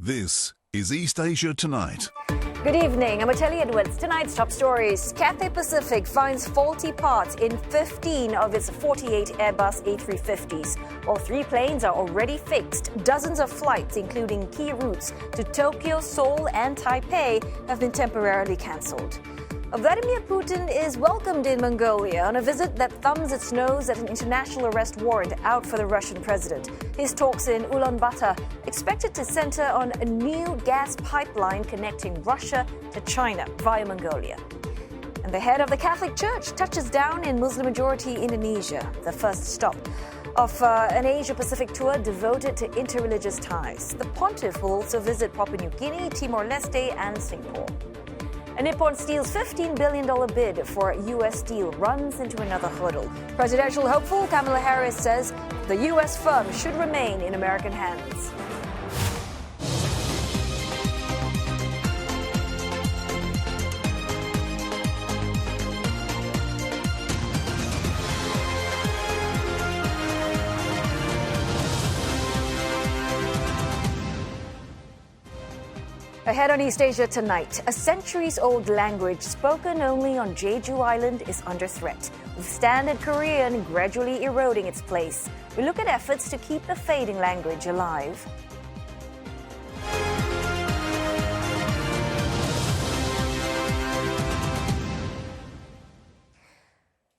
This is East Asia Tonight. Good evening, I'm Ateli Edwards. Tonight's top stories. Cathay Pacific finds faulty parts in 15 of its 48 Airbus A350s. All 3 planes are already fixed. Dozens of flights, including key routes to Tokyo, Seoul and Taipei, have been temporarily cancelled. Vladimir Putin is welcomed in Mongolia on a visit that thumbs its nose at an international arrest warrant out for the Russian president. His talks in Ulaanbaatar expected to center on a new gas pipeline connecting Russia to China via Mongolia. And the head of the Catholic Church touches down in Muslim-majority Indonesia, the first stop of an Asia-Pacific tour devoted to interreligious ties. The pontiff will also visit Papua New Guinea, Timor-Leste and Singapore. And Nippon Steel's $15 billion bid for U.S. Steel runs into another hurdle. Presidential hopeful Kamala Harris says the U.S. firm should remain in American hands. Ahead on East Asia Tonight, a centuries-old language spoken only on Jeju Island is under threat, with Standard Korean gradually eroding its place. We look at efforts to keep the fading language alive.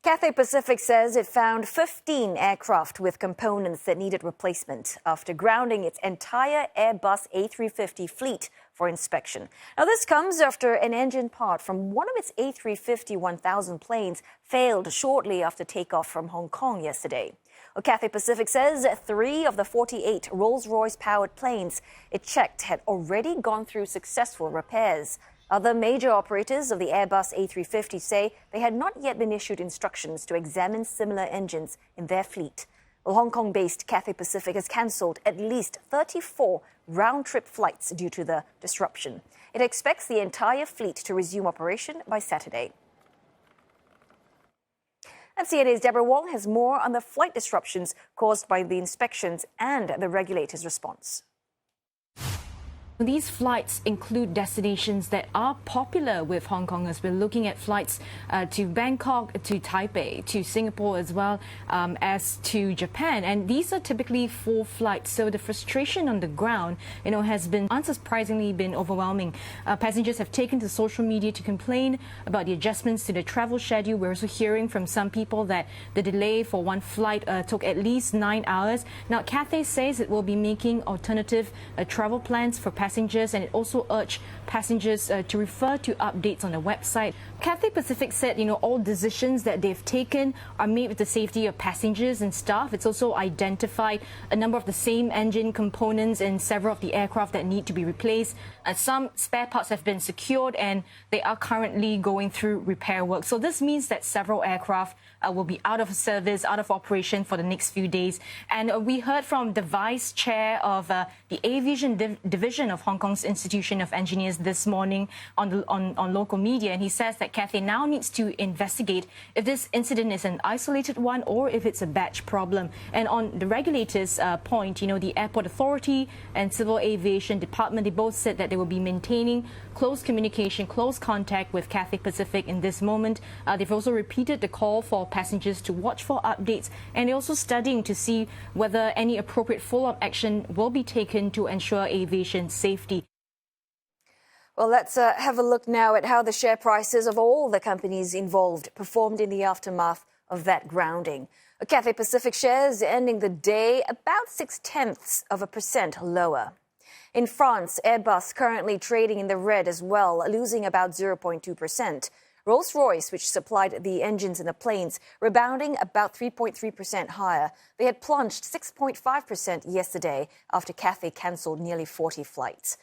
Cathay Pacific says it found 15 aircraft with components that needed replacement after grounding its entire Airbus A350 fleet for inspection. Now, this comes after an engine part from one of its A350-1000 planes failed shortly after takeoff from Hong Kong yesterday. Well, Cathay Pacific says 3 of the 48 Rolls-Royce-powered planes it checked had already gone through successful repairs. Other major operators of the Airbus A350 say they had not yet been issued instructions to examine similar engines in their fleet. Well, Hong Kong-based Cathay Pacific has cancelled at least 34 round-trip flights due to the disruption. It expects the entire fleet to resume operation by Saturday. And CNA's Deborah Wong has more on the flight disruptions caused by the inspections and the regulator's response. These flights include destinations that are popular with Hong Kongers. We're looking at flights to Bangkok, to Taipei, to Singapore as well as to Japan. And these are typically 4 flights. So the frustration on the ground, has been unsurprisingly been overwhelming. Passengers have taken to social media to complain about the adjustments to the travel schedule. We're also hearing from some people that the delay for one flight took at least 9 hours. Now, Cathay says it will be making alternative travel plans for passengers, and it also urged passengers to refer to updates on the website. Cathay Pacific said, all decisions that they've taken are made with the safety of passengers and staff. It's also identified a number of the same engine components in several of the aircraft that need to be replaced. Some spare parts have been secured and they are currently going through repair work. So this means that several aircraft will be out of service, out of operation for the next few days. And we heard from the vice chair of the aviation division of Hong Kong's Institution of Engineers this morning on local media, and he says that Cathay now needs to investigate if this incident is an isolated one or if it's a batch problem. And on the regulators' point, the Airport Authority and Civil Aviation Department, they both said that they will be maintaining close communication, close contact with Cathay Pacific in this moment. They've also repeated the call for passengers to watch for updates, and they're also studying to see whether any appropriate follow-up action will be taken to ensure aviation safety. Well, let's have a look now at how the share prices of all the companies involved performed in the aftermath of that grounding. Cathay Pacific shares ending the day about 0.6% lower. In France, Airbus currently trading in the red as well, losing about 0.2%. Rolls-Royce, which supplied the engines in the planes, rebounding about 3.3% higher. They had plunged 6.5% yesterday after Cathay cancelled nearly 40 flights.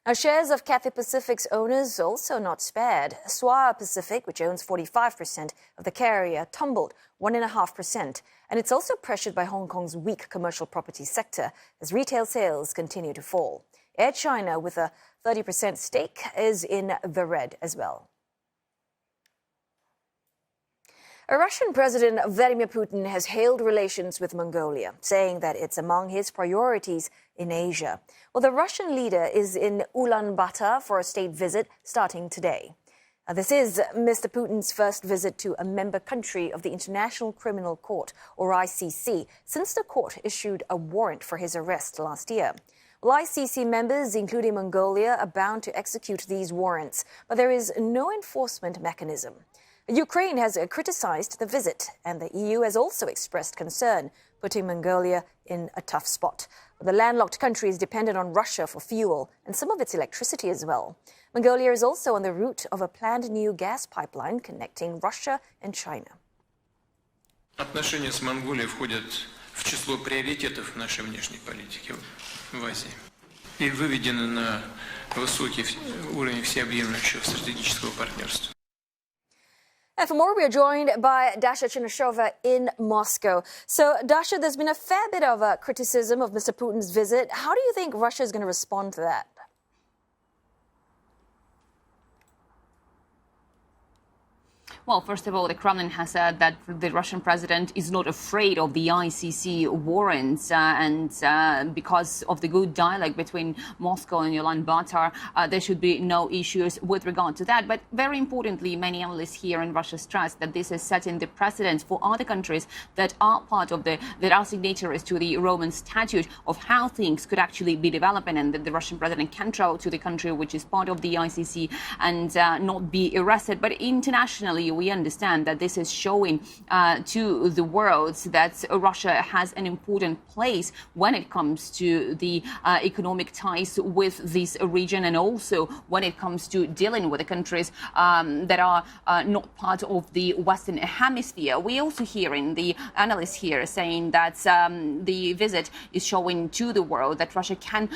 Now, shares of Cathay Pacific's owners also not spared. Swire Pacific, which owns 45% of the carrier, tumbled 1.5%. And it's also pressured by Hong Kong's weak commercial property sector as retail sales continue to fall. Air China, with a 30% stake, is in the red as well. Russian President Vladimir Putin has hailed relations with Mongolia, saying that it's among his priorities in Asia. Well, the Russian leader is in Ulaanbaatar for a state visit starting today. This is Mr. Putin's first visit to a member country of the International Criminal Court, or ICC, since the court issued a warrant for his arrest last year. Well, ICC members, including Mongolia, are bound to execute these warrants, but there is no enforcement mechanism. Ukraine has criticized the visit, and the EU has also expressed concern, putting Mongolia in a tough spot. The landlocked country is dependent on Russia for fuel and some of its electricity as well. Mongolia is also on the route of a planned new gas pipeline connecting Russia and China. Отношения с Монголией входят в число приоритетов нашей внешней политики в Азии и выведены на высокий уровень всеобъемлющего стратегического партнерства. And for more, we are joined by Dasha Chinoshova in Moscow. So, Dasha, there's been a fair bit of criticism of Mr. Putin's visit. How do you think Russia is going to respond to that? Well, first of all, the Kremlin has said that the Russian president is not afraid of the ICC warrants, and because of the good dialogue between Moscow and Ulaanbaatar, there should be no issues with regard to that. But very importantly, many analysts here in Russia stress that this is setting the precedent for other countries that are that are signatories to the Roman Statute of how things could actually be developing, and that the Russian president can travel to the country which is part of the ICC and not be arrested. But internationally, we understand that this is showing to the world that Russia has an important place when it comes to the economic ties with this region, and also when it comes to dealing with the countries that are not part of the Western Hemisphere. We're also hearing the analysts here saying that the visit is showing to the world that Russia can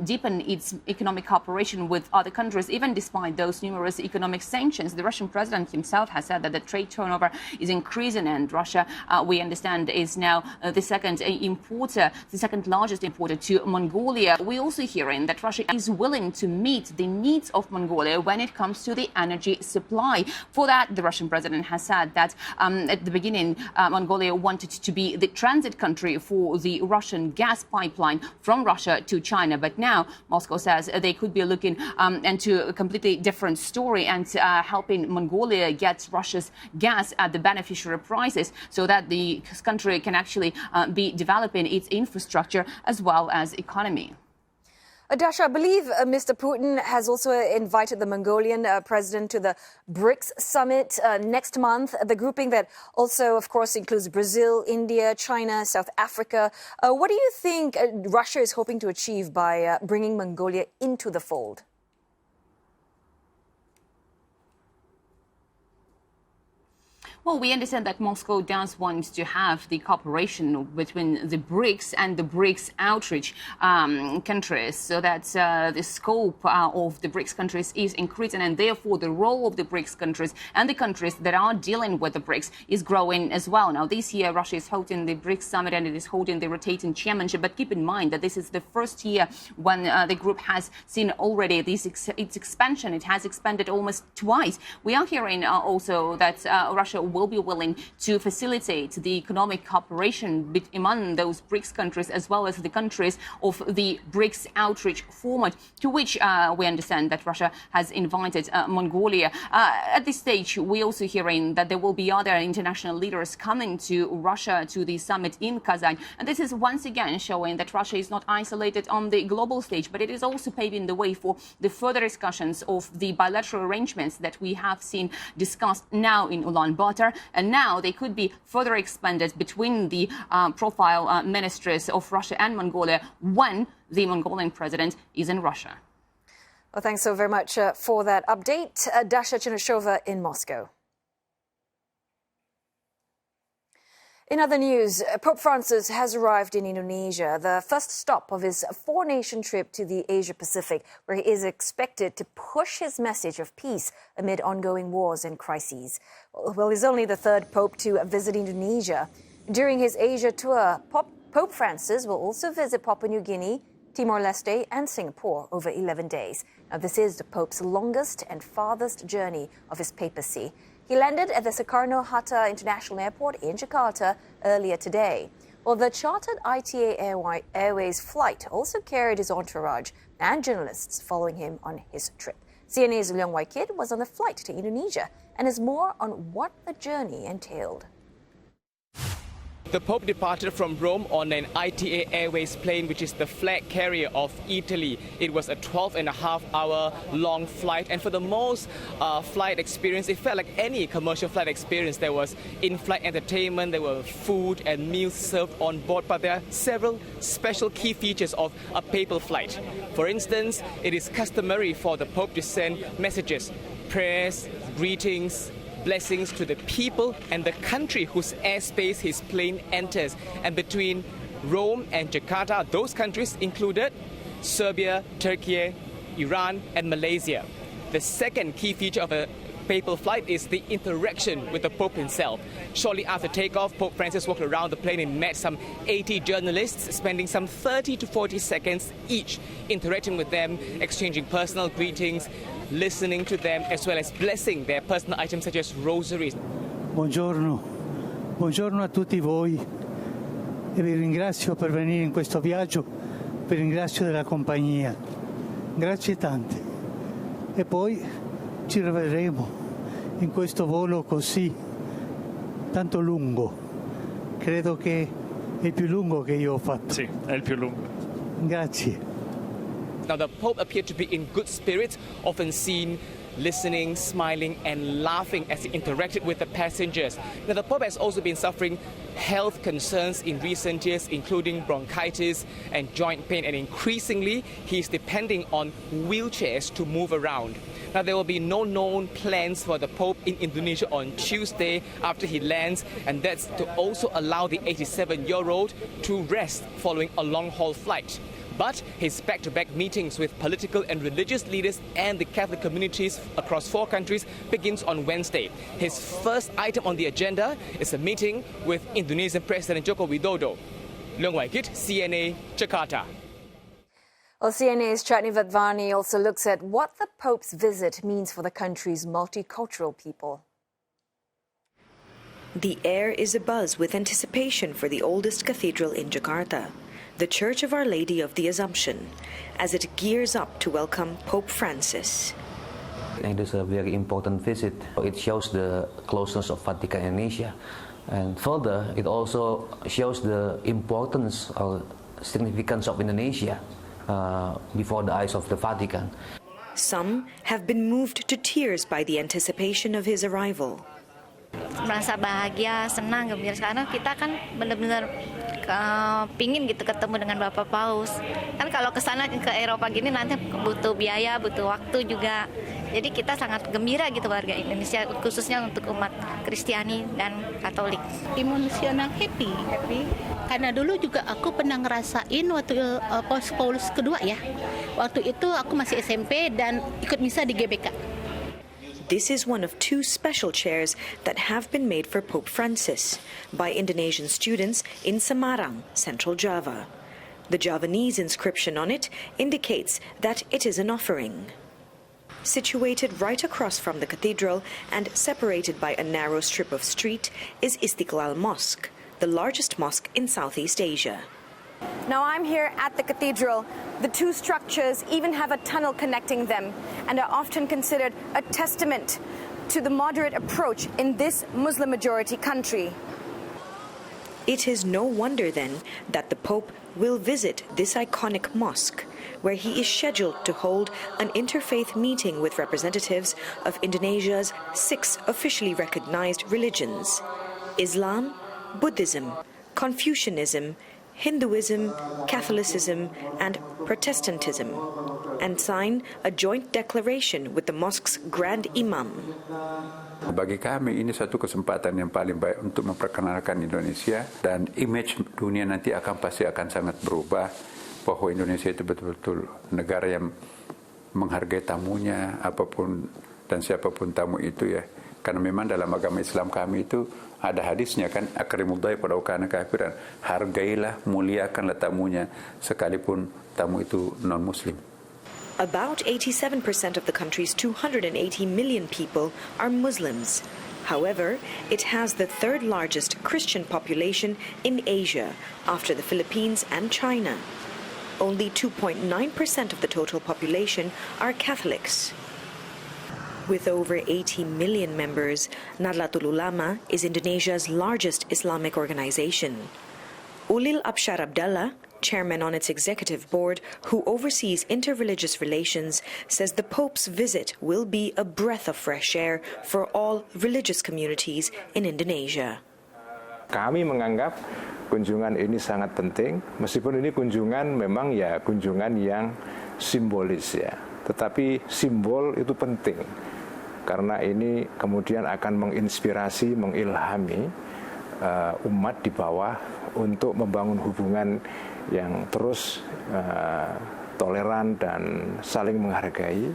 deepen its economic cooperation with other countries, even despite those numerous economic sanctions. The Russian president himself has said that the trade turnover is increasing, and Russia, we understand, is now the second largest importer to Mongolia. We're also hearing that Russia is willing to meet the needs of Mongolia when it comes to the energy supply. For that, the Russian president has said that at the beginning, Mongolia wanted to be the transit country for the Russian gas pipeline from Russia to China. But now Moscow says they could be looking into a completely different story and helping Mongolia get Russia's gas at the beneficiary prices so that the country can actually be developing its infrastructure as well as economy. Dasha, I believe Mr. Putin has also invited the Mongolian president to the BRICS summit next month, the grouping that also, of course, includes Brazil, India, China, South Africa. What do you think Russia is hoping to achieve by bringing Mongolia into the fold? Well, we understand that Moscow does want to have the cooperation between the BRICS and the BRICS outreach countries, so that the scope of the BRICS countries is increasing, and therefore the role of the BRICS countries and the countries that are dealing with the BRICS is growing as well. Now, this year, Russia is holding the BRICS summit and it is holding the rotating chairmanship. But keep in mind that this is the first year when the group has seen already its expansion. It has expanded almost twice. We are hearing also that Russia will be willing to facilitate the economic cooperation among those BRICS countries as well as the countries of the BRICS outreach format, to which we understand that Russia has invited Mongolia. At this stage, we're also hearing that there will be other international leaders coming to Russia to the summit in Kazan. And this is once again showing that Russia is not isolated on the global stage, but it is also paving the way for the further discussions of the bilateral arrangements that we have seen discussed now in Ulaanbaatar. And now they could be further expanded between the profile ministries of Russia and Mongolia when the Mongolian president is in Russia. Well, thanks so very much for that update. Dasha Chinoshova in Moscow. In other news, Pope Francis has arrived in Indonesia, the first stop of his four-nation trip to the Asia-Pacific, where he is expected to push his message of peace amid ongoing wars and crises. Well, he's only the third pope to visit Indonesia. During his Asia tour, Pope Francis will also visit Papua New Guinea, Timor-Leste and Singapore over 11 days. Now, this is the Pope's longest and farthest journey of his papacy. He landed at the Soekarno-Hatta International Airport in Jakarta earlier today. Well, the chartered ITA Airways flight also carried his entourage and journalists following him on his trip. CNA's Leong Wai Kit was on the flight to Indonesia and has more on what the journey entailed. The Pope departed from Rome on an ITA Airways plane, which is the flag carrier of Italy. It was a 12.5-hour long flight, and for the most flight experience, it felt like any commercial flight experience. There was in-flight entertainment, there were food and meals served on board, but there are several special key features of a papal flight. For instance, it is customary for the Pope to send messages, prayers, greetings, blessings to the people and the country whose airspace his plane enters. And between Rome and Jakarta, those countries included Serbia, Turkey, Iran, and Malaysia. The second key feature of a papal flight is the interaction with the Pope himself. Shortly after takeoff, Pope Francis walked around the plane and met some 80 journalists, spending some 30 to 40 seconds each interacting with them, exchanging personal greetings, listening to them, as well as blessing their personal items such as rosaries. Buongiorno, buongiorno a tutti voi e vi ringrazio per venire in questo viaggio, vi ringrazio della compagnia, grazie tante. E poi ci rivedremo in questo volo così tanto lungo, credo che è il più lungo che io ho fatto. Sì, è il più lungo. Grazie. Now, the Pope appeared to be in good spirits, often seen listening, smiling, and laughing as he interacted with the passengers. Now, the Pope has also been suffering health concerns in recent years, including bronchitis and joint pain, and increasingly, he's depending on wheelchairs to move around. Now, there will be no known plans for the Pope in Indonesia on Tuesday after he lands, and that's to also allow the 87-year-old to rest following a long-haul flight. But his back-to-back meetings with political and religious leaders and the Catholic communities across 4 countries begins on Wednesday. His first item on the agenda is a meeting with Indonesian President Joko Widodo. Leong Wai Kit, CNA, Jakarta. Well, CNA's Chatni Vadvani also looks at what the Pope's visit means for the country's multicultural people. The air is abuzz with anticipation for the oldest cathedral in Jakarta, the Church of Our Lady of the Assumption, as it gears up to welcome Pope Francis. It is a very important visit. It shows the closeness of Vatican and Asia. And further, it also shows the importance or significance of Indonesia before the eyes of the Vatican. Some have been moved to tears by the anticipation of his arrival. Merasa bahagia, senang, gembira, karena kita kan benar-benar pingin gitu ketemu dengan Bapak Paus. Kan kalau ke sana ke Eropa gini nanti butuh biaya, butuh waktu juga. Jadi kita sangat gembira gitu warga Indonesia, khususnya untuk umat Kristiani dan Katolik. Emosional happy. Karena dulu juga aku pernah ngerasain waktu Paus kedua ya. Waktu itu aku masih SMP dan ikut misa di GBK. This is one of 2 special chairs that have been made for Pope Francis by Indonesian students in Semarang, Central Java. The Javanese inscription on it indicates that it is an offering. Situated right across from the cathedral and separated by a narrow strip of street is Istiqlal Mosque, the largest mosque in Southeast Asia. Now I'm here at the cathedral. The 2 structures even have a tunnel connecting them and are often considered a testament to the moderate approach in this Muslim-majority country. It is no wonder then that the Pope will visit this iconic mosque, where he is scheduled to hold an interfaith meeting with representatives of Indonesia's 6 officially recognized religions: Islam, Buddhism, Confucianism, Hinduism, Catholicism, and Protestantism, and sign a joint declaration with the mosque's Grand Imam. Bagi kami ini satu kesempatan yang paling baik untuk memperkenalkan Indonesia, dan image dunia nanti pasti akan sangat berubah, bahwa Indonesia itu betul-betul negara yang menghargai tamunya, apapun dan siapapun tamu itu ya. Karena memang dalam agama Islam kami itu ada hadisnya kan, akrimud dhaif walau kana kafiran, hargailah, muliakanlah tamunya sekalipun tamu itu non-muslim. About 87% of the country's 280 million people are Muslims. However, it has the third largest Christian population in Asia, after the Philippines and China. Only 2.9% of the total population are Catholics. With over 80 million members, Nahdlatul Ulama is Indonesia's largest Islamic organization. Ulil Abshar Abdallah, chairman on its executive board who oversees interreligious relations, says the Pope's visit will be a breath of fresh air for all religious communities in Indonesia. Kami menganggap kunjungan ini sangat penting, meskipun ini kunjungan memang ya kunjungan yang simbolis ya. Tetapi simbol itu penting, karena ini kemudian akan menginspirasi, mengilhami umat di bawah untuk membangun hubungan yang terus toleran dan saling menghargai.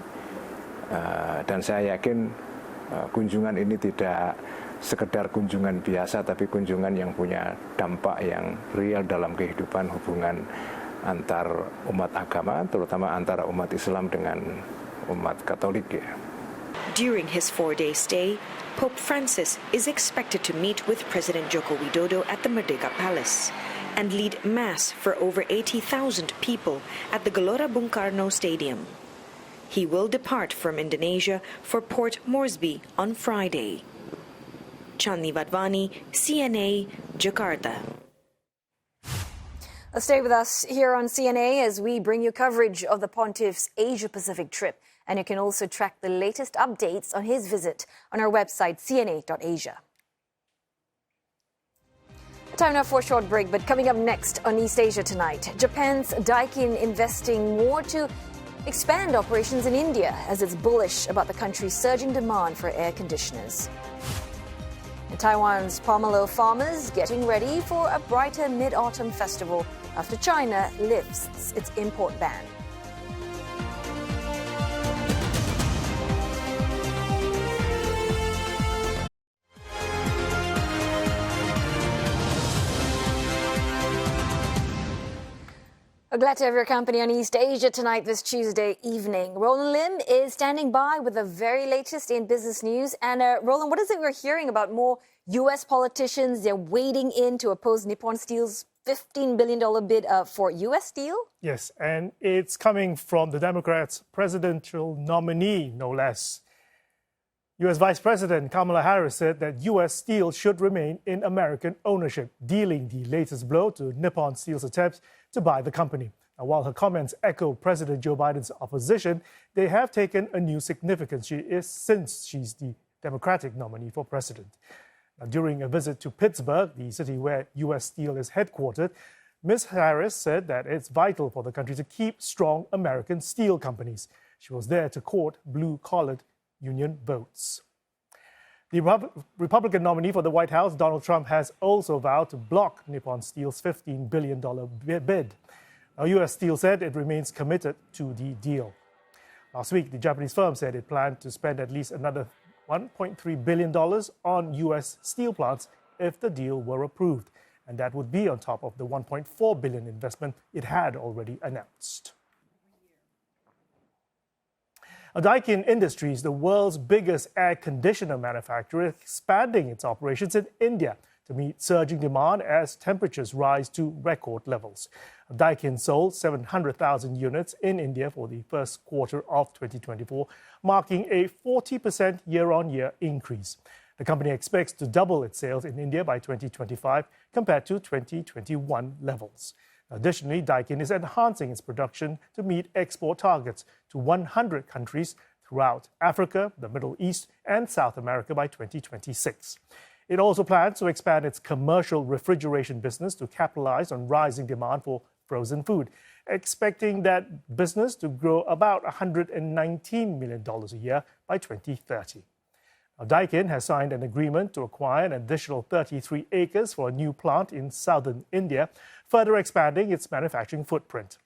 Dan saya yakin kunjungan ini tidak sekedar kunjungan biasa, tapi kunjungan yang punya dampak yang real dalam kehidupan hubungan antar umat agama, terutama antara umat Islam dengan umat Katolik ya. During his 4-day stay, Pope Francis is expected to meet with President Joko Widodo at the Merdeka Palace and lead Mass for over 80,000 people at the Gelora Bung Karno Stadium. He will depart from Indonesia for Port Moresby on Friday. Chandni Vadvani, CNA, Jakarta. Stay with us here on CNA as we bring you coverage of the Pontiff's Asia-Pacific trip. And you can also track the latest updates on his visit on our website, cna.asia. Time now for a short break, but coming up next on East Asia Tonight, Japan's Daikin investing more to expand operations in India as it's bullish about the country's surging demand for air conditioners. And Taiwan's pomelo farmers getting ready for a brighter mid-autumn festival after China lifts its import ban. Glad to have your company on East Asia Tonight this Tuesday evening. Roland Lim is standing by with the very latest in business news. And Roland, what is it we're hearing about more U.S. politicians? They're wading in to oppose Nippon Steel's $15 billion bid for U.S. Steel? Yes, and it's coming from the Democrats' presidential nominee, no less. U.S. Vice President Kamala Harris said that U.S. Steel should remain in American ownership, dealing the latest blow to Nippon Steel's attempts to buy the company. Now, while her comments echo President Joe Biden's opposition, they have taken a new significance since she's the Democratic nominee for president. Now, during a visit to Pittsburgh, the city where U.S. Steel is headquartered, Ms. Harris said that it's vital for the country to keep strong American steel companies. She was there to court blue-collared union votes. The Republican nominee for the White House, Donald Trump, has also vowed to block Nippon Steel's $15 billion bid. Now, U.S. Steel said it remains committed to the deal. Last week, the Japanese firm said it planned to spend at least another $1.3 billion on U.S. steel plants if the deal were approved. And that would be on top of the $1.4 billion investment it had already announced. Daikin Industries, the world's biggest air conditioner manufacturer, is expanding its operations in India to meet surging demand as temperatures rise to record levels. Daikin sold 700,000 units in India for the first quarter of 2024, marking a 40% year-on-year increase. The company expects to double its sales in India by 2025 compared to 2021 levels. Additionally, Daikin is enhancing its production to meet export targets to 100 countries throughout Africa, the Middle East, and South America by 2026. It also plans to expand its commercial refrigeration business to capitalize on rising demand for frozen food, expecting that business to grow about $119 million a year by 2030. Now, Daikin has signed an agreement to acquire an additional 33 acres for a new plant in southern India, further expanding its manufacturing footprint.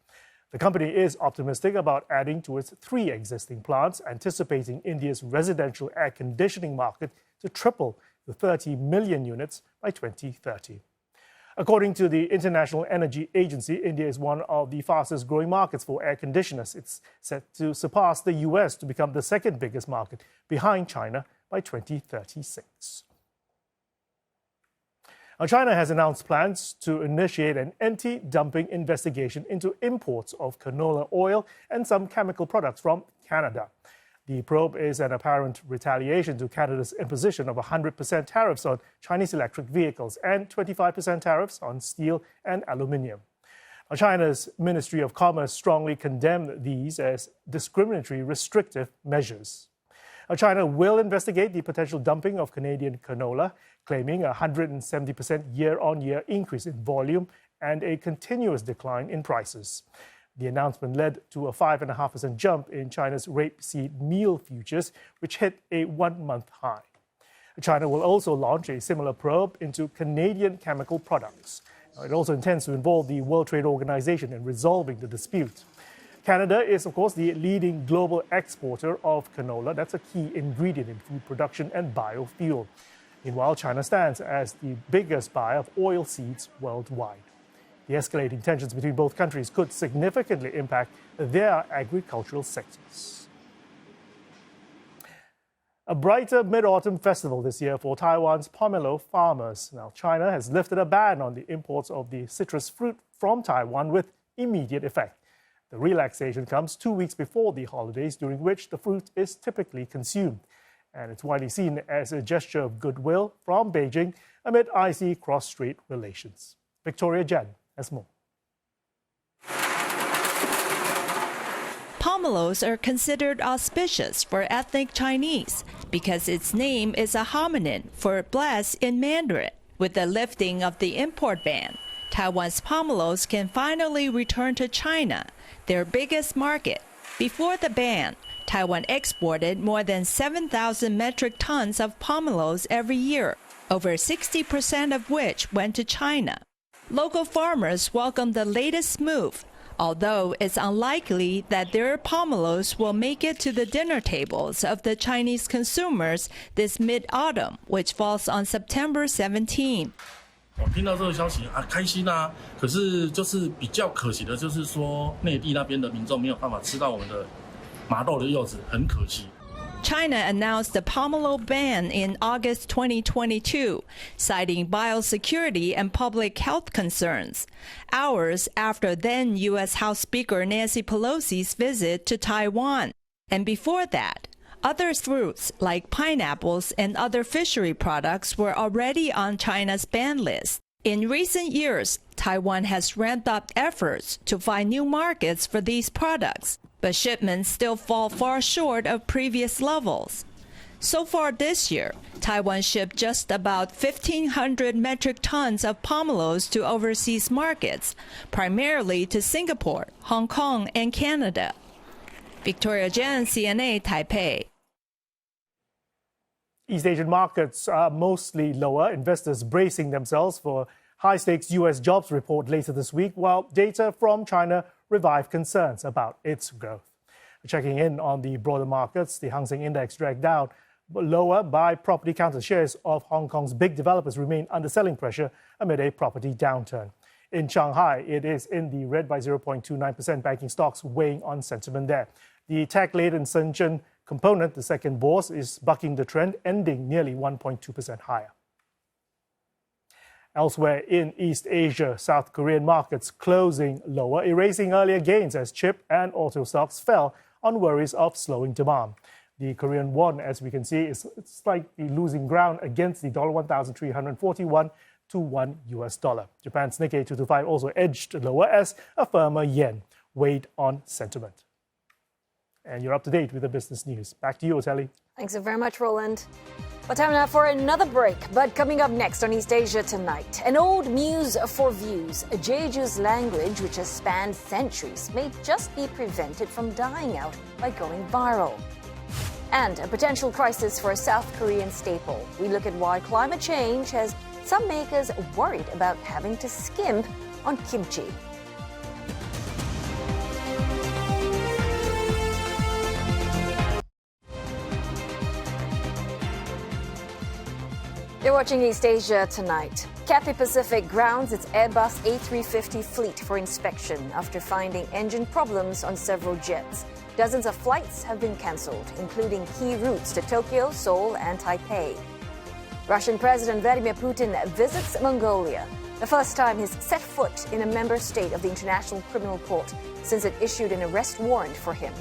The company is optimistic about adding to its 3 existing plants, anticipating India's residential air conditioning market to triple to 30 million units by 2030. According to the International Energy Agency, India is one of the fastest growing markets for air conditioners. It's set to surpass the US to become the second biggest market behind China by 2036. Now, China has announced plans to initiate an anti-dumping investigation into imports of canola oil and some chemical products from Canada. The probe is an apparent retaliation to Canada's imposition of 100% tariffs on Chinese electric vehicles and 25% tariffs on steel and aluminium. Now, China's Ministry of Commerce strongly condemned these as discriminatory restrictive measures. Now, China will investigate the potential dumping of Canadian canola, claiming a 170% year-on-year increase in volume and a continuous decline in prices. The announcement led to a 5.5% jump in China's rapeseed meal futures, which hit a one-month high. China will also launch a similar probe into Canadian chemical products. Now, it also intends to involve the World Trade Organization in resolving the dispute. Canada is, of course, the leading global exporter of canola. That's a key ingredient in food production and biofuel. Meanwhile, China stands as the biggest buyer of oil seeds worldwide. The escalating tensions between both countries could significantly impact their agricultural sectors. A brighter Mid-Autumn festival this year for Taiwan's pomelo farmers. Now, China has lifted a ban on the imports of the citrus fruit from Taiwan with immediate effect. The relaxation comes 2 weeks before the holidays, during which the fruit is typically consumed. And it's widely seen as a gesture of goodwill from Beijing amid icy cross-strait relations. Victoria Jen has more. Pomelos are considered auspicious for ethnic Chinese because its name is a homonym for bless in Mandarin. With the lifting of the import ban, Taiwan's pomelos can finally return to China, their biggest market. Before the ban, Taiwan exported more than 7,000 metric tons of pomelos every year, over 60% of which went to China. Local farmers welcome the latest move, although it's unlikely that their pomelos will make it to the dinner tables of the Chinese consumers this mid-autumn, which falls on September 17. 听到这个消息开心啊！可是就是比较可惜的，就是说内地那边的民众没有办法吃到我们的麻豆的柚子，很可惜。 China announced the pomelo ban in August 2022, citing biosecurity and public health concerns, hours after then U.S. House Speaker Nancy Pelosi's visit to Taiwan. And before that, other fruits like pineapples and other fishery products were already on China's ban list. In recent years, Taiwan has ramped up efforts to find new markets for these products, but shipments still fall far short of previous levels. So far this year, Taiwan shipped just about 1,500 metric tons of pomelos to overseas markets, primarily to Singapore, Hong Kong, and Canada. Victoria Jen, CNA, Taipei. East Asian markets are mostly lower, investors bracing themselves for high-stakes U.S. jobs report later this week, while data from China revive concerns about its growth. Checking in on the broader markets, the Hang Seng Index dragged down lower by property counter. Shares of Hong Kong's big developers remain under selling pressure amid a property downturn. In Shanghai, it is in the red by 0.29%, banking stocks weighing on sentiment there. The tech-laden Shenzhen component, the second bourse, is bucking the trend, ending nearly 1.2% higher. Elsewhere in East Asia, South Korean markets closing lower, erasing earlier gains as chip and auto stocks fell on worries of slowing demand. The Korean won, as we can see, is slightly losing ground against the $1,341 to $1. Japan's Nikkei 225 also edged lower as a firmer yen weighed on sentiment. And you're up to date with the business news. Back to you, Otelli. Thanks very much, Roland. Well, time now for another break. But coming up next on East Asia Tonight, an old muse for views. Jeju's language, which has spanned centuries, may just be prevented from dying out by going viral. And a potential crisis for a South Korean staple. We look at why climate change has some makers worried about having to skimp on kimchi. You're watching East Asia Tonight. Cathay Pacific grounds its Airbus A350 fleet for inspection after finding engine problems on several jets. Dozens of flights have been cancelled, including key routes to Tokyo, Seoul, and Taipei. Russian President Vladimir Putin visits Mongolia, the first time he's set foot in a member state of the International Criminal Court since it issued an arrest warrant for him.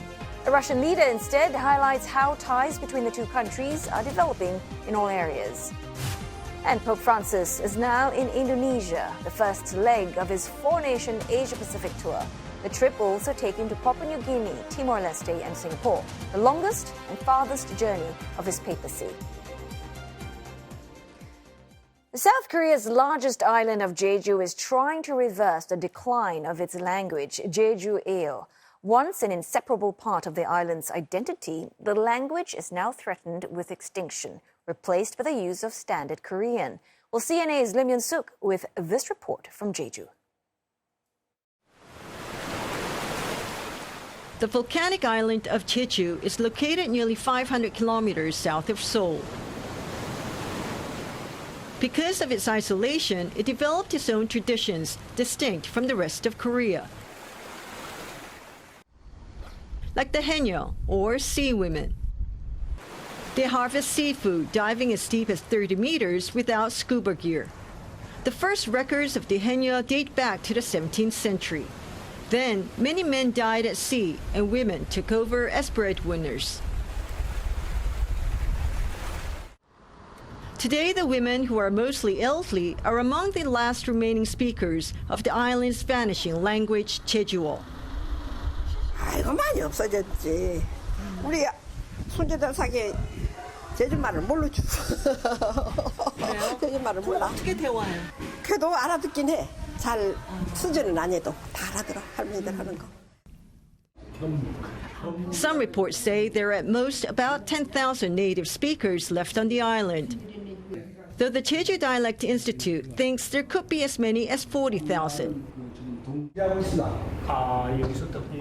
The Russian leader instead highlights how ties between the two countries are developing in all areas. And Pope Francis is now in Indonesia, the first leg of his four-nation Asia-Pacific tour. The trip will also take him to Papua New Guinea, Timor-Leste and Singapore, the longest and farthest journey of his papacy. South Korea's largest island of Jeju is trying to reverse the decline of its language, Jeju-eo. Once an inseparable part of the island's identity, the language is now threatened with extinction, replaced by the use of Standard Korean. Well, CNA's Lim Yun-suk with this report from Jeju. The volcanic island of Jeju is located nearly 500 kilometers south of Seoul. Because of its isolation, it developed its own traditions, distinct from the rest of Korea. Like the Haenyeo, or sea women. They harvest seafood, diving as steep as 30 meters without scuba gear. The first records of the Haenyeo date back to the 17th century. Then, many men died at sea, and women took over as breadwinners. Today, the women, who are mostly elderly, are among the last remaining speakers of the island's vanishing language, Jeju-eo. 아이고 많이 없어졌지. 우리 손주들 사기 제주말을 뭘로 주? 제주말을 몰라. 어떻게 대화해요? 그래도 알아듣긴 해. 잘 수준은 아니어도 다 알아들어. 할머니들 하는 거. Some reports say there are at most about 10,000 native speakers left on the island, though the Jeju Dialect Institute thinks there could be as many as 40,000.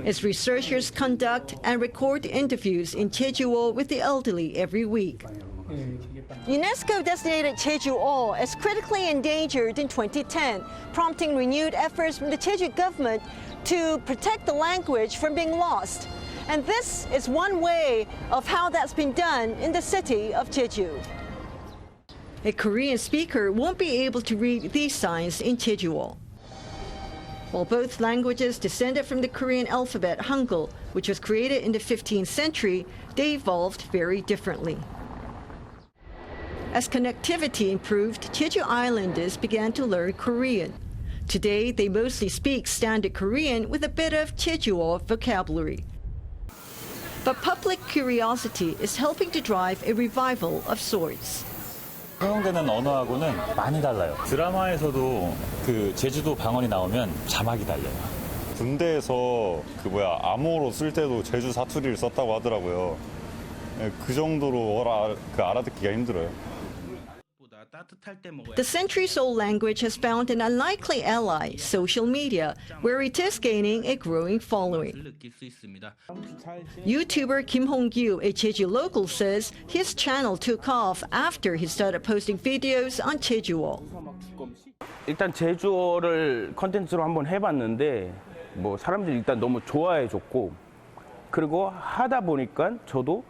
Its researchers conduct and record interviews in Jeju-eo with the elderly every week. UNESCO designated Jeju-eo as critically endangered in 2010, prompting renewed efforts from the Jeju government to protect the language from being lost. And this is one way of how that's been done in the city of Jeju. A Korean speaker won't be able to read these signs in Jeju-eo. While both languages descended from the Korean alphabet Hangul, which was created in the 15th century, they evolved very differently. As connectivity improved, Jeju Islanders began to learn Korean. Today, they mostly speak Standard Korean with a bit of Jeju-eo vocabulary. But public curiosity is helping to drive a revival of sorts. 사용되는 언어하고는 많이 달라요. 드라마에서도 그 제주도 방언이 나오면 자막이 달려요. 군대에서 암호로 쓸 때도 제주 사투리를 썼다고 하더라고요. 그 정도로 알아듣기가 힘들어요. The centuries-old language has found an unlikely ally, social media, where it is gaining a growing following. YouTuber Kim Hong-gyu, a Jeju local, says his channel took off after he started posting videos on Jeju-eo. 일단 제주어를 컨텐츠로 한번 해봤는데 사람들이 일단 너무 좋아해줬고 그리고 하다 보니까 저도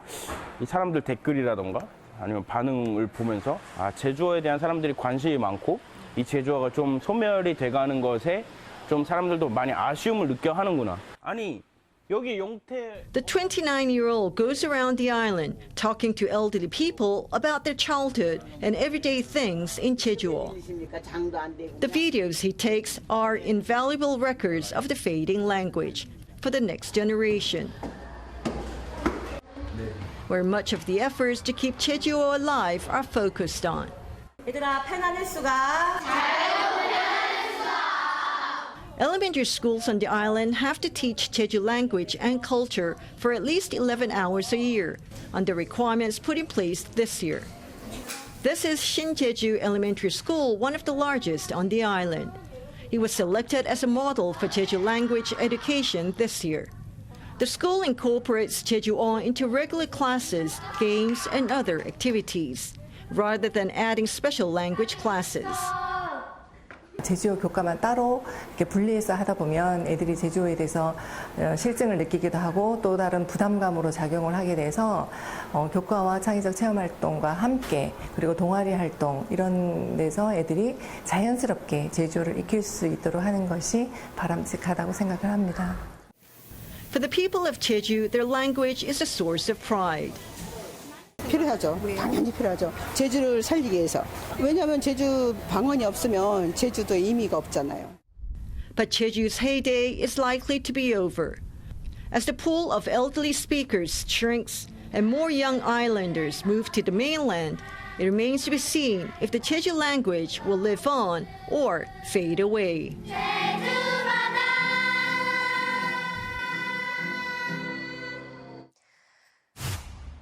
이 사람들 댓글이라던가 아니면 반응을 보면서 제주어에 대한 사람들이 관심이 많고 이 제주어가 좀 소멸이 돼가는 것에 좀 사람들도 많이 아쉬움을 느껴 하는구나. 아니 여기 용태. The 29-year-old goes around the island talking to elderly people about their childhood and everyday things in Jeju-eo. The videos he takes are invaluable records of the fading language for the next generation, where much of the efforts to keep Jeju-eo alive are focused on. Elementary schools on the island have to teach Jeju language and culture for at least 11 hours a year, under requirements put in place this year. This is Shin-Jeju Elementary School, one of the largest on the island. It was selected as a model for Jeju language education this year. The school incorporates Jeju-eo into regular classes, games, and other activities, rather than adding special language classes. 제주어 교과만 따로 이렇게 분리해서 하다 보면 애들이 제주어에 대해서 실증을 느끼기도 하고 또 다른 부담감으로 작용을 하게 돼서 교과와 창의적 체험 활동과 함께 그리고 동아리 활동 이런 데서 애들이 자연스럽게 제주어를 익힐 수 있도록 하는 것이 바람직하다고 생각을 합니다. For the people of Jeju, their language is a source of pride. 필요하죠. 당연히 필요하죠. 제주를 살리기 위해서. 왜냐하면 제주 방언이 없으면 제주도에 의미가 없잖아요. But Jeju's heyday is likely to be over. As the pool of elderly speakers shrinks and more young islanders move to the mainland, it remains to be seen if the Jeju language will live on or fade away.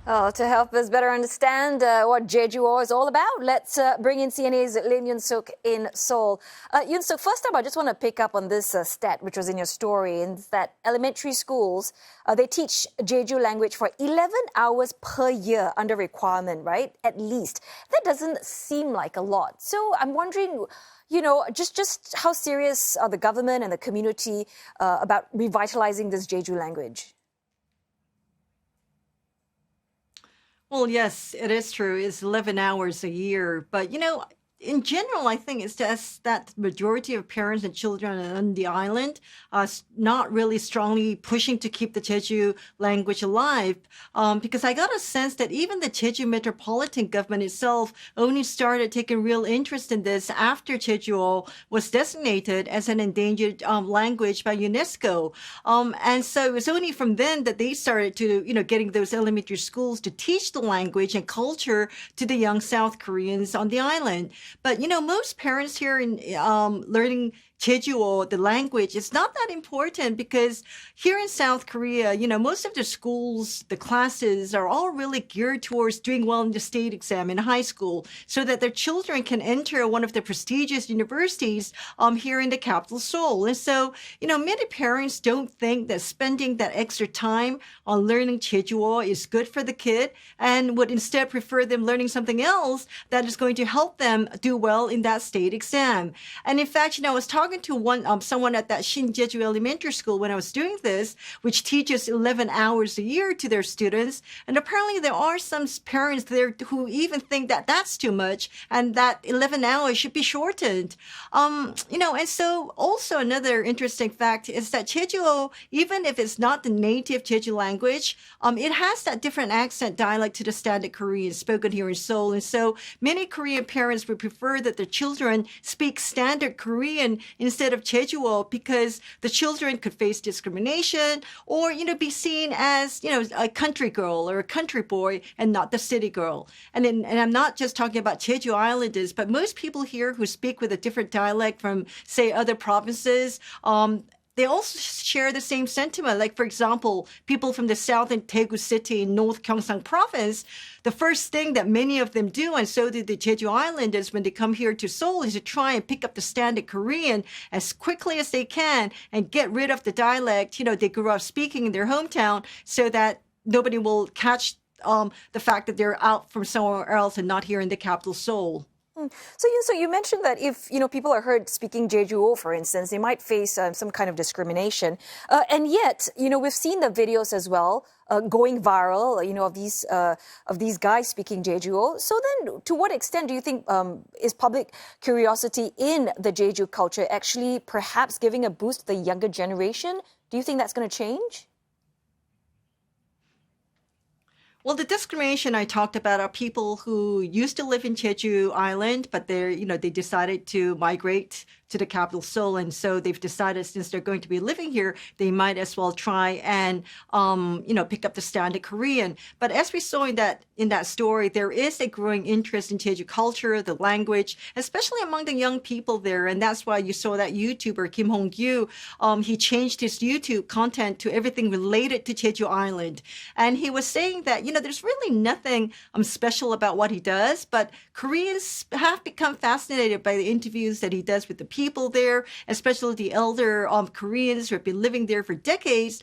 To help us better understand what Jeju-eo is all about, let's bring in CNA's Lim Yun-suk in Seoul. Yun-suk, first up, I just want to pick up on this stat which was in your story, and that elementary schools, they teach Jeju language for 11 hours per year under requirement, right? At least. That doesn't seem like a lot. So I'm wondering, just how serious are the government and the community about revitalizing this Jeju language? Well, yes, it is true. It's 11 hours a year. But, in general, I think it's just that the majority of parents and children on the island are not really strongly pushing to keep the Jeju language alive. Because I got a sense that even the Jeju metropolitan government itself only started taking real interest in this after Jeju-eo was designated as an endangered language by UNESCO. And so it was only from then that they started to, getting those elementary schools to teach the language and culture to the young South Koreans on the island. But, most parents here in learning Jeju-eo, the language, it's not that important because here in South Korea, most of the schools, the classes are all really geared towards doing well in the state exam in high school so that their children can enter one of the prestigious universities here in the capital, Seoul. And so, many parents don't think that spending that extra time on learning Jeju-eo is good for the kid and would instead prefer them learning something else that is going to help them do well in that state exam. And in fact, I was talking to someone at that Jeju Elementary School when I was doing this, which teaches 11 hours a year to their students. And apparently there are some parents there who even think that that's too much and that 11 hours should be shortened. And so also another interesting fact is that Jeju-eo, even if it's not the native Jeju language, it has that different accent dialect to the standard Korean spoken here in Seoul. And so many Korean parents would prefer that their children speak standard Korean instead of Jeju-eo because the children could face discrimination or, be seen as, a country girl or a country boy and not the city girl. And I'm not just talking about Jeju Islanders, but most people here who speak with a different dialect from, say, other provinces, they also share the same sentiment. Like, for example, people from the south in Daegu City in North Gyeongsang Province, the first thing that many of them do, and so do the Jeju Islanders when they come here to Seoul, is to try and pick up the standard Korean as quickly as they can and get rid of the dialect, they grew up speaking in their hometown so that nobody will catch the fact that they're out from somewhere else and not here in the capital, Seoul. So you mentioned that if, people are heard speaking Jeju-eo, for instance, they might face some kind of discrimination. And yet, we've seen the videos as well going viral, of these guys speaking Jeju-eo. So then to what extent do you think is public curiosity in the Jeju culture actually perhaps giving a boost to the younger generation? Do you think that's going to change? Well, the discrimination I talked about are people who used to live in Jeju Island, but they decided to migrate to the capital, Seoul. And so they've decided since they're going to be living here, they might as well try and, pick up the standard Korean. But as we saw in that story, there is a growing interest in Jeju culture, the language, especially among the young people there. And that's why you saw that YouTuber, Kim Hong-gyu, he changed his YouTube content to everything related to Jeju Island. And he was saying that, there's really nothing special about what he does, but Koreans have become fascinated by the interviews that he does with the people there, especially the elder Koreans who have been living there for decades,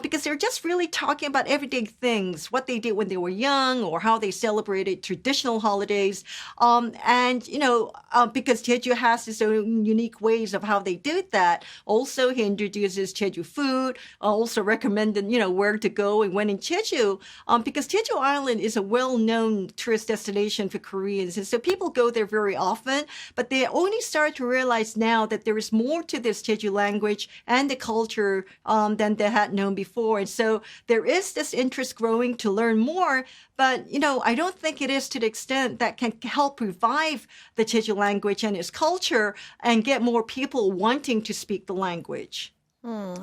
because they're just really talking about everyday things, what they did when they were young or how they celebrated traditional holidays. And, you know, because Jeju has its own unique ways of how they did that. Also, he introduces Jeju food, also recommended, you know, where to go and when in Jeju, because Jeju Island is a well-known tourist destination for Koreans. And so people go there very often, but they only start to realize now that there is more to this Jeju language and the culture than they had known before. And so there is this interest growing to learn more. But, you know, I don't think it is to the extent that can help revive the Jeju language and its culture and get more people wanting to speak the language.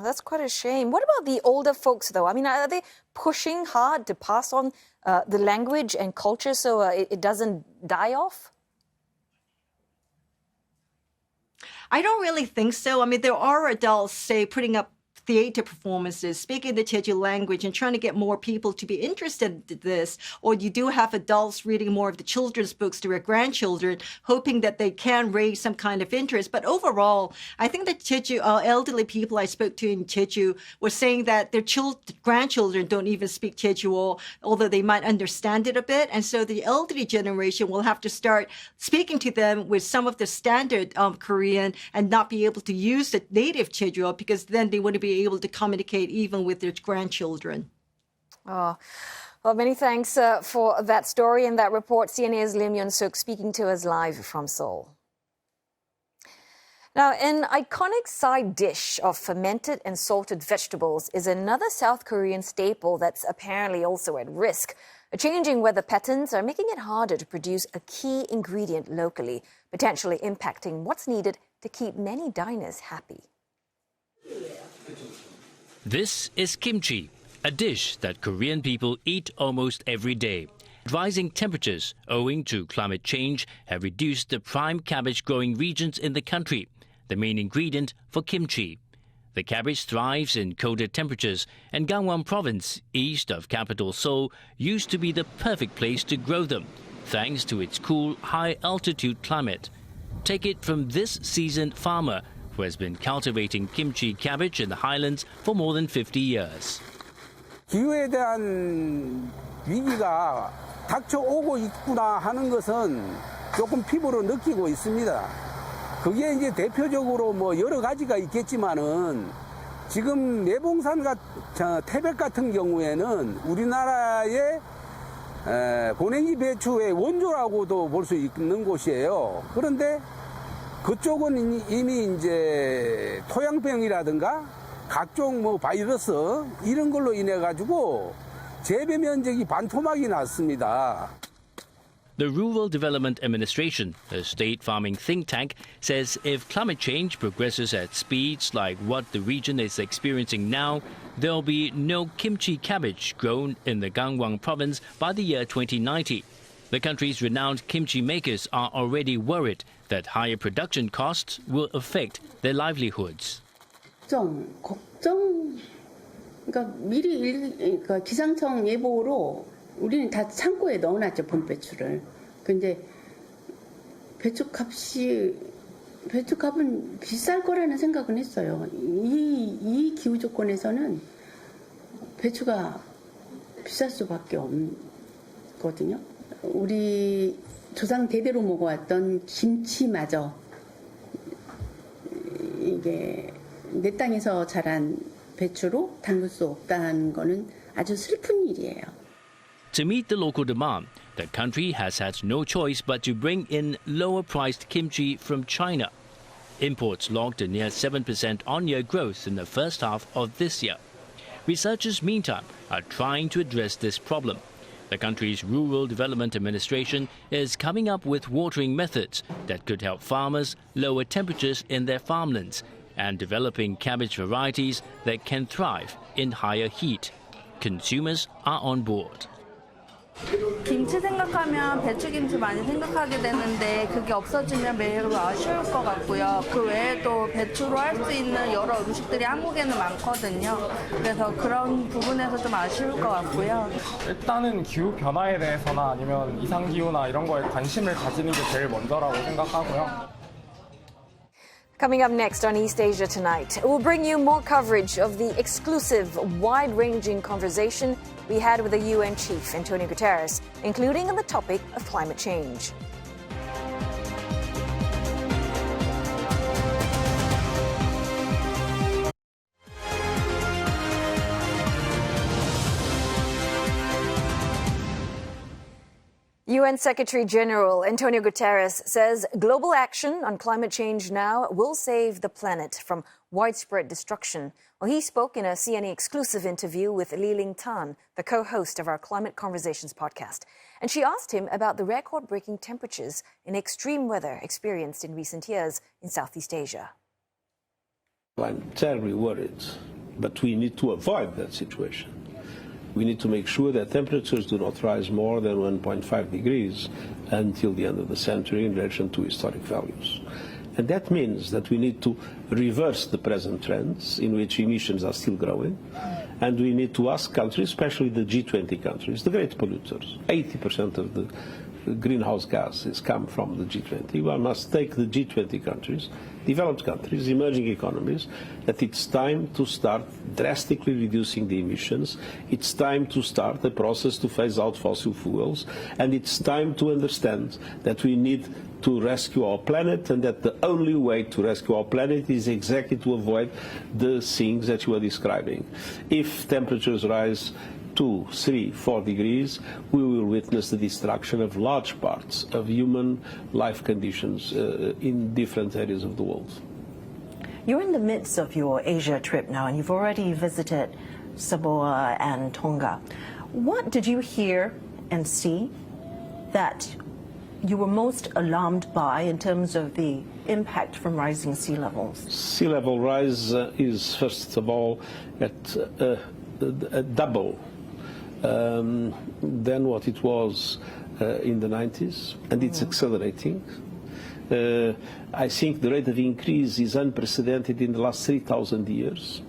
That's quite a shame. What about the older folks, though? I mean, are they pushing hard to pass on the language and culture so it doesn't die off? I don't really think so. I mean, there are adults, say, putting up theater performances, speaking the Jeju language and trying to get more people to be interested in this. Or you do have adults reading more of the children's books to their grandchildren, hoping that they can raise some kind of interest. But overall, I think the Jeju elderly people I spoke to in Jeju were saying that their grandchildren don't even speak Jeju-eo, although they might understand it a bit. And so the elderly generation will have to start speaking to them with some of the standard Korean and not be able to use the native Jeju-eo, because then they wouldn't be able to communicate even with their grandchildren. Oh, well, many thanks for that story and that report. CNA's Lim Yun-suk speaking to us live from Seoul. Now, an iconic side dish of fermented and salted vegetables is another South Korean staple that's apparently also at risk. Changing weather patterns are making it harder to produce a key ingredient locally, potentially impacting what's needed to keep many diners happy. This is kimchi, a dish that Korean people eat almost every day. Rising temperatures owing to climate change have reduced the prime cabbage growing regions in the country, the main ingredient for kimchi. The cabbage thrives in colder temperatures, and Gangwon province, east of capital Seoul, used to be the perfect place to grow them, thanks to its cool, high-altitude climate. Take it from this seasoned farmer who has been cultivating kimchi cabbage in the highlands for more than 50 years. 기후에 대한 위기가 닥쳐오고 있구나 하는 것은 조금 피부로 느끼고 있습니다. 그게 이제 대표적으로 뭐 여러 가지가 있겠지만은 지금 내봉산 태백 같은 경우에는 우리나라의 고랭이 배추의 원조라고도 볼 수 있는 곳이에요. 그런데 그쪽은 이미 이제 토양병이라든가 각종 뭐 바이러스 이런 걸로 인해 가지고 재배 면적이 반토막이 났습니다. The Rural Development Administration, a state farming think tank, says if climate change progresses at speeds like what the region is experiencing now, there'll be no kimchi cabbage grown in the Gangwon province by the year 2090. The country's renowned kimchi makers are already worried that higher production costs will affect their livelihoods. 걱정. 그러니까 미리 그러니까 기상청 예보로 우리는 다 창고에 넣어놨죠, 봄배추를. 근데 배추값은 비쌀 거라는 생각은 했어요. 이 기후 조건에서는 배추가 비쌀 수밖에 없거든요. 우리 조상 대대로 먹어왔던 김치마저 이게 내 땅에서 자란 배추로 담글 수 없다는 거는 아주 슬픈 일이에요. To meet the local demand, the country has had no choice but to bring in lower-priced kimchi from China. Imports logged a near 7% on-year growth in the first half of this year. Researchers, meantime, are trying to address this problem. The country's Rural Development Administration is coming up with watering methods that could help farmers lower temperatures in their farmlands and developing cabbage varieties that can thrive in higher heat. Consumers are on board. 김치 생각하면 배추김치 많이 생각하게 되는데 그게 없어지면 매우 아쉬울 것 같고요. 그 외에도 배추로 할 수 있는 여러 음식들이 한국에는 많거든요. 그래서 그런 부분에서 좀 아쉬울 것 같고요. 일단은 기후 변화에 대해서나 아니면 이상 기후나 이런 거에 관심을 가지는 게 제일 먼저라고 생각하고요. Coming up next on East Asia Tonight, we'll bring you more coverage of the exclusive, wide-ranging conversation we had with the UN chief, Antonio Guterres, including on the topic of climate change. UN Secretary General Antonio Guterres says global action on climate change now will save the planet from widespread destruction. Well, he spoke in a CNN exclusive interview with Li-Ling Tan, the co-host of our Climate Conversations podcast. And she asked him about the record-breaking temperatures and extreme weather experienced in recent years in Southeast Asia. I'm terribly worried, but we need to avoid that situation. We need to make sure that temperatures do not rise more than 1.5 degrees until the end of the century in relation to historic values. And that means that we need to reverse the present trends in which emissions are still growing. And we need to ask countries, especially the G20 countries, the great polluters, 80% of the greenhouse gases come from the G20. One must take the G20 countries, developed countries, emerging economies, that it's time to start drastically reducing the emissions. It's time to start the process to phase out fossil fuels. And it's time to understand that we need to rescue our planet, and that the only way to rescue our planet is exactly to avoid the things that you are describing. If temperatures rise 2, 3, 4 degrees, we will witness the destruction of large parts of human life conditions in different areas of the world. You're in the midst of your Asia trip now, and you've already visited Samoa and Tonga. What did you hear and see that you were most alarmed by in terms of the impact from rising sea levels? Sea level rise is, first of all, at a double than what it was in the 90s, and it's accelerating. I think the rate of increase is unprecedented in the last 3,000 years.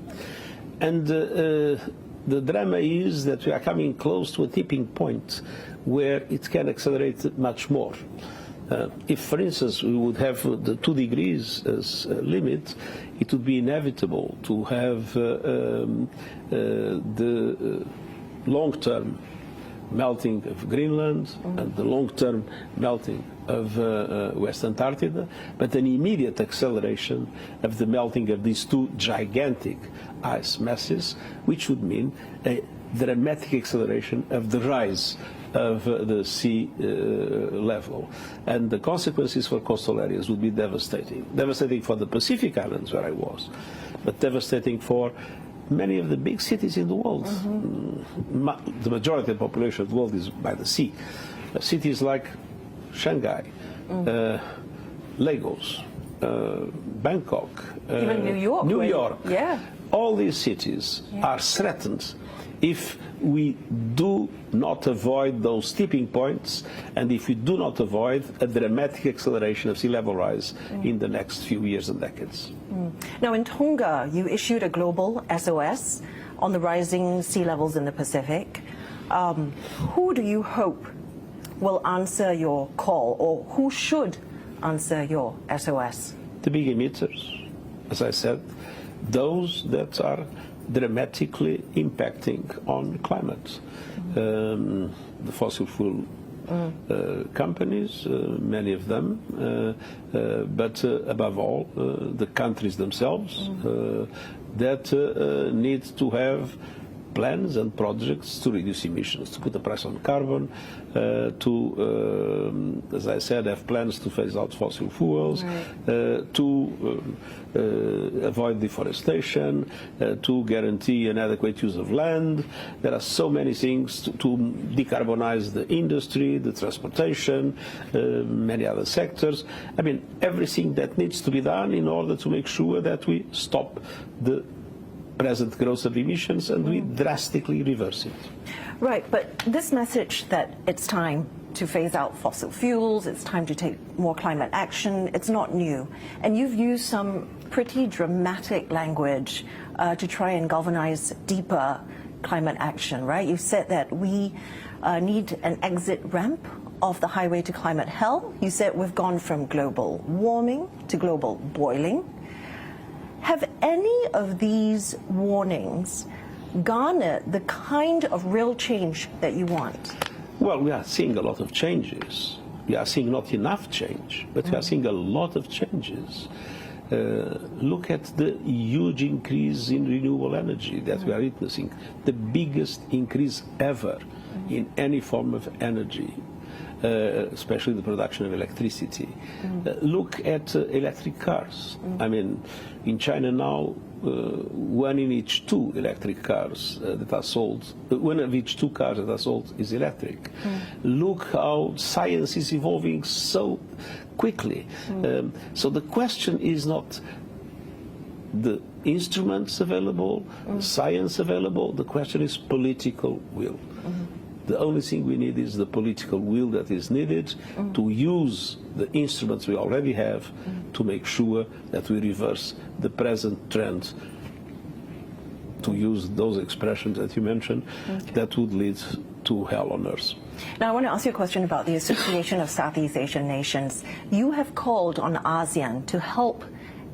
And the drama is that we are coming close to a tipping point where it can accelerate much more. If, for instance, we would have the 2 degrees as a limit, it would be inevitable to have the long-term melting of Greenland and the long-term melting of West Antarctica, but an immediate acceleration of the melting of these 2 gigantic ice masses, which would mean a dramatic acceleration of the rise of the sea level. And the consequences for coastal areas would be devastating. Devastating for the Pacific Islands, where I was, but devastating for many of the big cities in the world. The majority of the population of the world is by the sea. Cities like Shanghai, Lagos, Bangkok, even New York. Yeah. All these cities are threatened if we do not avoid those tipping points, and if we do not avoid a dramatic acceleration of sea level rise in the next few years and decades. Now, in Tonga, you issued a global SOS on the rising sea levels in the Pacific. Who do you hope will answer your call, or who should answer your SOS? The big emitters, as I said, those that are dramatically impacting on climate. The fossil fuel companies, many of them, but above all, the countries themselves that need to have plans and projects to reduce emissions, to put a price on carbon, to, as I said, have plans to phase out fossil fuels, to avoid deforestation, to guarantee an adequate use of land. There are so many things to decarbonize the industry, the transportation, many other sectors. I mean, everything that needs to be done in order to make sure that we stop the present growth of emissions and we drastically reverse it. Right, but this message that it's time to phase out fossil fuels, it's time to take more climate action, it's not new. And you've used some pretty dramatic language to try and galvanize deeper climate action, right? You said that we need an exit ramp off the highway to climate hell. You said we've gone from global warming to global boiling. Have any of these warnings garnered the kind of real change that you want? Well, we are seeing a lot of changes. We are seeing not enough change, but we are seeing a lot of changes. Look at the huge increase in renewable energy that we are witnessing, the biggest increase ever in any form of energy, especially the production of electricity. Look at electric cars. I mean, in China now, 1 in each 2 electric cars that are sold, 1 of each 2 cars that are sold is electric. Look how science is evolving so quickly. So the question is not the instruments available, science available, the question is political will. The only thing we need is the political will that is needed to use the instruments we already have to make sure that we reverse the present trend, to use those expressions that you mentioned, that would lead to hell on earth. Now, I want to ask you a question about the Association of Southeast Asian Nations. You have called on ASEAN to help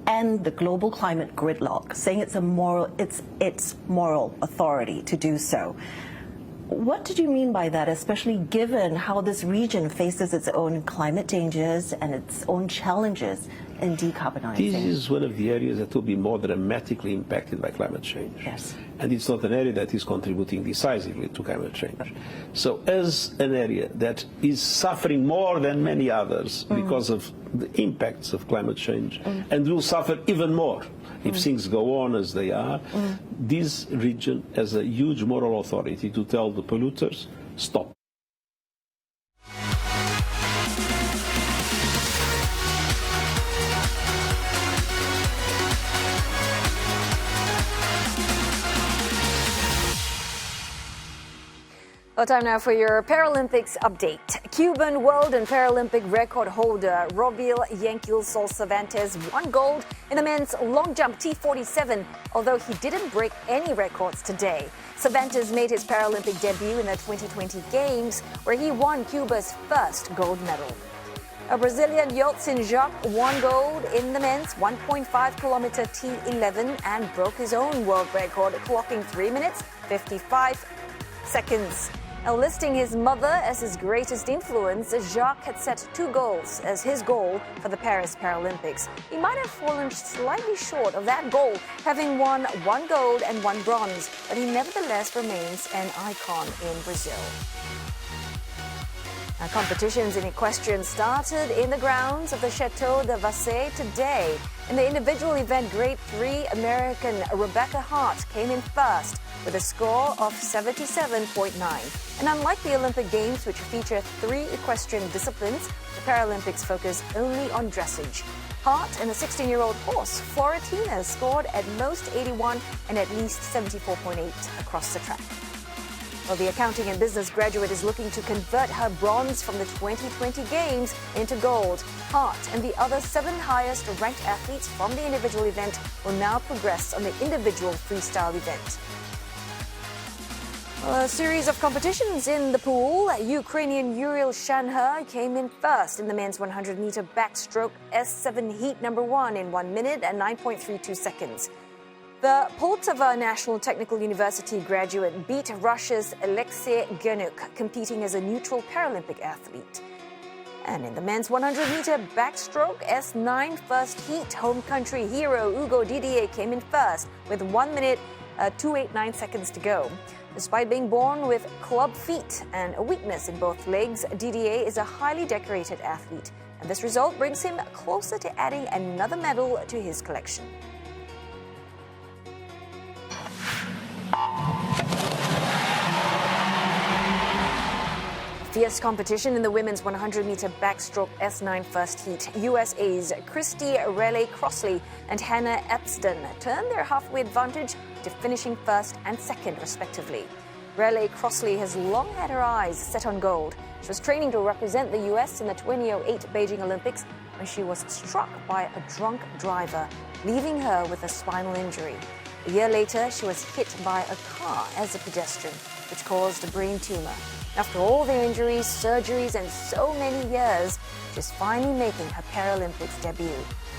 end the global climate gridlock, saying it's its moral authority to do so. What did you mean by that, especially given how this region faces its own climate changes and its own challenges in decarbonizing? This is one of the areas that will be more dramatically impacted by climate change. Yes. And it's not an area that is contributing decisively to climate change. So as an area that is suffering more than many others because of the impacts of climate change, and will suffer even more if things go on as they are, this region has a huge moral authority to tell the polluters, stop. Well, time now for your Paralympics update. Cuban world and Paralympic record holder Robil Yanquil Sol Cervantes won gold in the men's long jump T47, although he didn't break any records today. Cervantes made his Paralympic debut in the 2020 Games, where he won Cuba's first gold medal. A Brazilian Yeltsin Jacques won gold in the men's 1.5-kilometer T11 and broke his own world record, clocking 3 minutes 55 seconds. Now, listing his mother as his greatest influence, Jacques had set 2 goals as his goal for the Paris Paralympics. He might have fallen slightly short of that goal, having won 1 gold and 1 bronze, but he nevertheless remains an icon in Brazil. Now, competitions in equestrian started in the grounds of the Chateau de Vassay today. In the individual event, Grade 3 American Rebecca Hart came in first with a score of 77.9. And unlike the Olympic Games, which feature 3 equestrian disciplines, the Paralympics focus only on dressage. Hart and a 16-year-old horse, Florentina, scored at most 81 and at least 74.8 across the track. Well, the accounting and business graduate is looking to convert her bronze from the 2020 Games into gold. Hart and the other 7 highest-ranked athletes from the individual event will now progress on the individual freestyle event. A series of competitions in the pool. Ukrainian Uriel Shanher came in first in the men's 100-meter backstroke S7 heat number 1 in 1 minute and 9.32 seconds. The Poltava National Technical University graduate beat Russia's Alexei Genuk, competing as a neutral Paralympic athlete. And in the men's 100-meter backstroke S9 first heat, home country hero Hugo Didier came in first with 1 minute 2.89 seconds to go. Despite being born with club feet and a weakness in both legs, Didier is a highly decorated athlete, and this result brings him closer to adding another medal to his collection. Fierce competition in the women's 100-meter backstroke S9 first heat. USA's Christy Riley-Crossley and Hannah Epston turned their halfway advantage to finishing first and second, respectively. Riley-Crossley has long had her eyes set on gold. She was training to represent the U.S. in the 2008 Beijing Olympics when she was struck by a drunk driver, leaving her with a spinal injury. A year later, she was hit by a car as a pedestrian, which caused a brain tumor. After all their injuries, surgeries, and so many years, she's finally making her Paralympics debut.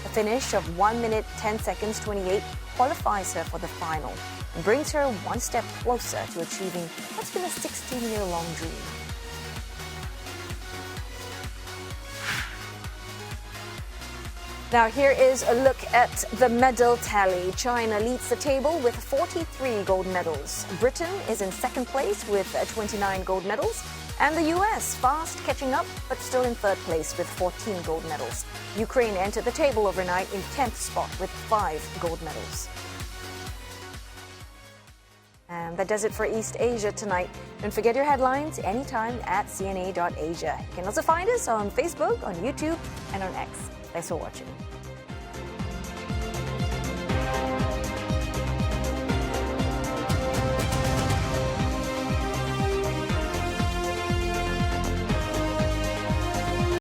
A finish of 1 minute 10 seconds 28 qualifies her for the final and brings her one step closer to achieving what's been a 16-year-long dream. Now here is a look at the medal tally. China leads the table with 43 gold medals. Britain is in second place with 29 gold medals. And the US fast catching up, but still in third place with 14 gold medals. Ukraine entered the table overnight in 10th spot with 5 gold medals. And that does it for East Asia tonight. Don't forget your headlines anytime at cna.asia. You can also find us on Facebook, on YouTube, and on X. Thanks for watching.